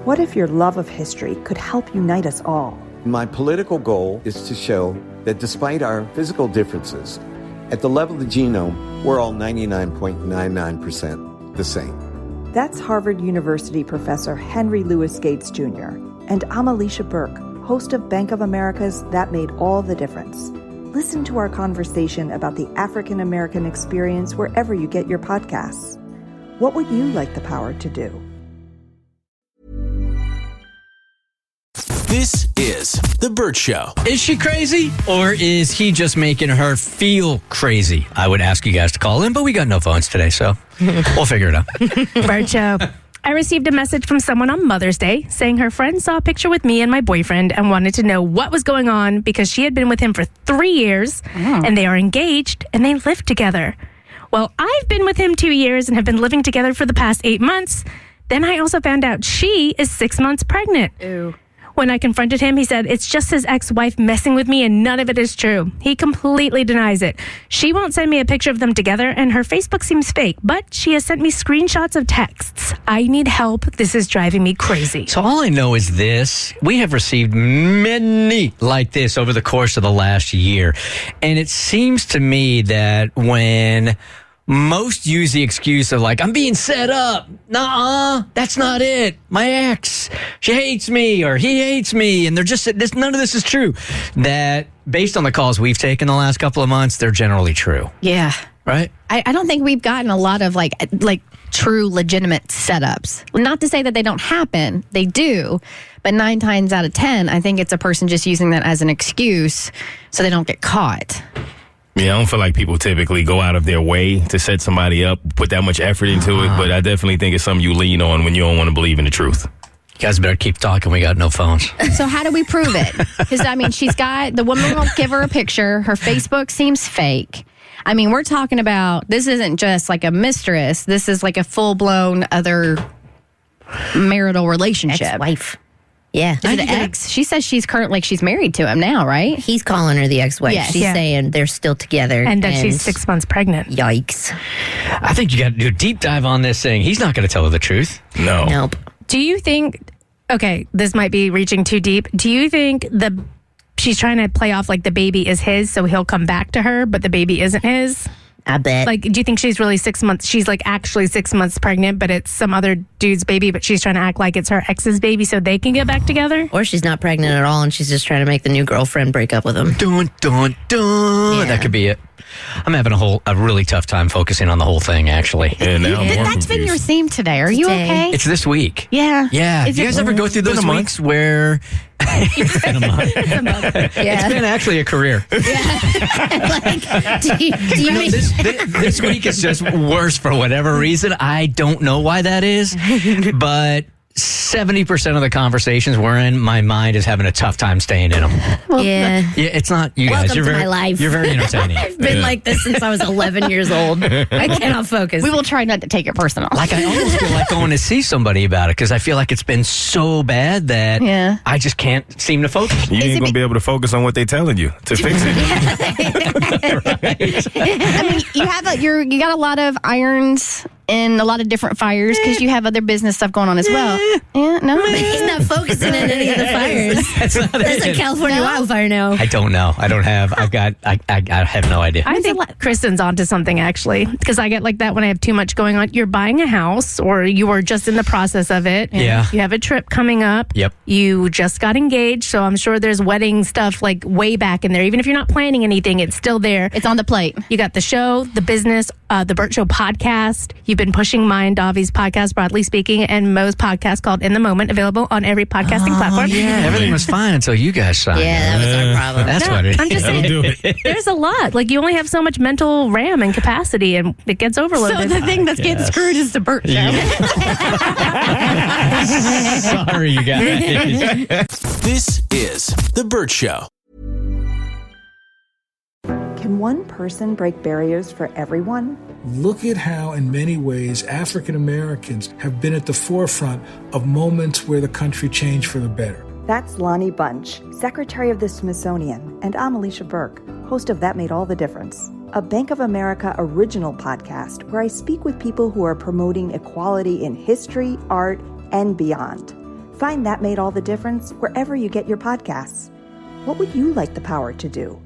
What if your love of history could help unite us all? My political goal is to show that despite our physical differences, at the level of the genome, we're all 99.99% the same. That's Harvard University professor Henry Louis Gates Jr. And I'm Alicia Burke, host of Bank of America's That Made All the Difference. Listen to our conversation about the African American experience wherever you get your podcasts. What would you like the power to do? This is The Burt Show. Is she crazy, or is he just making her feel crazy? I would ask you guys to call in, but we got no phones today, so we'll figure it out. Burt Show. I received a message from someone on Mother's Day saying her friend saw a picture with me and my boyfriend and wanted to know what was going on because she had been with him for 3 years and they are engaged and they live together. Well, I've been with him 2 years and have been living together for the past 8 months. Then I also found out she is 6 months pregnant. Ew. When I confronted him, he said, it's just his ex-wife messing with me and none of it is true. He completely denies it. She won't send me a picture of them together and her Facebook seems fake, but she has sent me screenshots of texts. I need help. This is driving me crazy. So all I know is this. We have received many like this over the course of the last year. And it seems to me that when most use the excuse of like, I'm being set up. Nuh-uh, that's not it. My ex, she hates me or he hates me. And they're just, none of this is true. That based on the calls we've taken the last couple of months, they're generally true. Yeah. Right? I don't think we've gotten a lot of like true legitimate setups. Not to say that they don't happen. They do. But 9 times out of 10, I think it's a person just using that as an excuse so they don't get caught. Yeah, I don't feel like people typically go out of their way to set somebody up, put that much effort into it, but I definitely think it's something you lean on when you don't want to believe in the truth. You guys better keep talking. We got no phones. So how do we prove it? Because, I mean, the woman won't give her a picture. Her Facebook seems fake. I mean, we're talking about, this isn't just like a mistress. This is like a full-blown other marital relationship. Ex-wife. Yeah. Is it an ex? She says she's married to him now, right? He's calling her the ex-wife. Yes. She's saying they're still together. And that she's 6 months pregnant. Yikes. I think you got to do a deep dive on this thing. He's not going to tell her the truth. No. Nope. Do you think, okay, this might be reaching too deep. Do you think she's trying to play off like the baby is his, so he'll come back to her, but the baby isn't his? I bet. Like, do you think she's really 6 months? She's like actually 6 months pregnant, but it's some other dude's baby, but she's trying to act like it's her ex's baby so they can get back together? Or she's not pregnant at all and she's just trying to make the new girlfriend break up with him. Dun, dun, dun. Yeah. That could be it. I'm having a really tough time focusing on the whole thing, actually. And now I'm more That's been confused. your theme today. Are you okay? It's this week. Yeah. Yeah. Is Do you guys it- ever go through those weeks where it's been a month? It's been actually a career. Like, do you mean, This week is just worse for whatever reason. I don't know why that is, but 70% of the conversations we're in, my mind is having a tough time staying in them. yeah. Yeah, it's not you guys. Welcome to my life. You're very entertaining. I've been like this since I was 11 years old. I cannot focus. We will try not to take it personal. Like, I almost feel like going to see somebody about it because I feel like it's been so bad that I just can't seem to focus. You ain't going to be able to focus on what they're telling you to fix it. I mean, you got a lot of irons in a lot of different fires because you have other business stuff going on as well. Yeah, no, He's not focusing in any of the fires. That's a California wildfire now. I don't know. I don't have. I have no idea. I think Kristen's onto something, actually, because I get like that when I have too much going on. You're buying a house or you are just in the process of it. Yeah. You have a trip coming up. Yep. You just got engaged, so I'm sure there's wedding stuff like way back in there. Even if you're not planning anything, it's still there. it's on the plate. You got the show, the business, the Burt Show podcast. You've been pushing mine, Davi's podcast, broadly speaking, and Mo's podcast called In the Moment, available on every podcasting platform. Yeah, everything was fine until you guys signed. Yeah, that was our problem. That's what it is. I'm just saying, do it. there's a lot. Like, you only have so much mental RAM and capacity, and it gets overloaded. So the thing that's getting screwed is the Burt Show. Sorry, you guys. This is The Burt Show. Can one person break barriers for everyone? Look at how, in many ways, African Americans have been at the forefront of moments where the country changed for the better. That's Lonnie Bunch, Secretary of the Smithsonian, and I'm Alicia Burke, host of That Made All the Difference, a Bank of America original podcast where I speak with people who are promoting equality in history, art, and beyond. Find That Made All the Difference wherever you get your podcasts. What would you like the power to do?